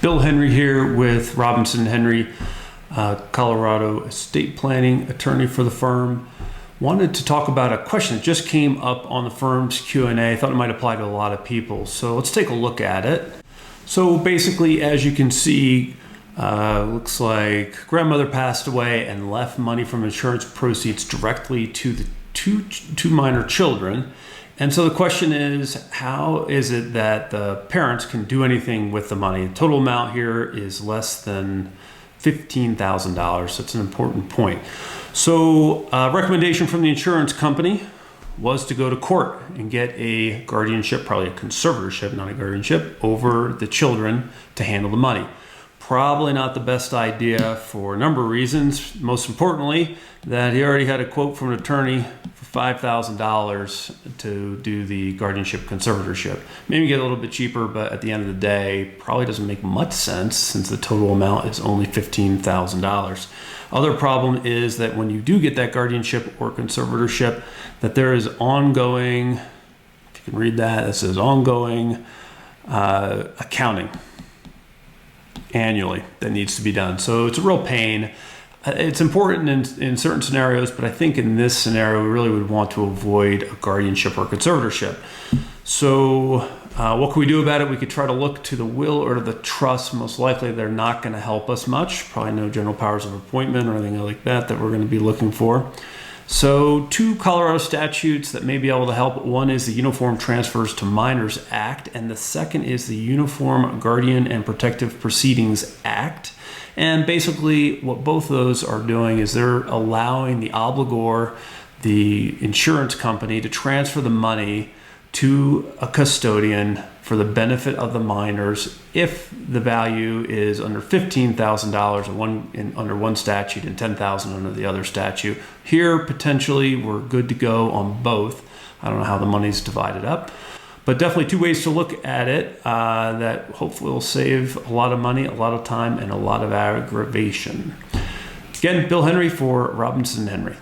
Bill Henry here with Robinson Henry, Colorado estate planning attorney for the firm. Wanted to talk about a question that just came up on the firm's Q&A. I thought it might apply to a lot of people. So let's take a look at it. So basically, as you can see, looks like grandmother passed away and left money from insurance proceeds directly to the two minor children. And so the question is, how is it that the parents can do anything with the money? The total amount here is less than $15,000, so it's an important point. So a recommendation from the insurance company was to go to court and get a guardianship, probably a conservatorship, not a guardianship, over the children to handle the money. Probably not the best idea for a number of reasons. Most importantly, that he already had a quote from an attorney for $5,000 to do the guardianship conservatorship. Maybe get a little bit cheaper, but at the end of the day, probably doesn't make much sense since the total amount is only $15,000. Other problem is that when you do get that guardianship or conservatorship, that there is ongoing, if you can read that, it says ongoing accounting annually that needs to be done. So it's a real pain. It's important in certain scenarios, but I think in this scenario, we really would want to avoid a guardianship or conservatorship. So what can we do about it? We could try to look to the will or to the trust. Most likely they're not going to help us much. Probably no general powers of appointment or anything like that we're going to be looking for. So two Colorado statutes that may be able to help. One is the Uniform Transfers to Minors Act, and the second is the Uniform Guardian and Protective Proceedings Act. And basically what both of those are doing is they're allowing the obligor, the insurance company, to transfer the money to a custodian for the benefit of the minors if the value is under $15,000 under one statute and $10,000 under the other statute. Here, potentially, we're good to go on both. I don't know how the money's divided up, but definitely two ways to look at it that hopefully will save a lot of money, a lot of time, and a lot of aggravation. Again, Bill Henry for Robinson Henry.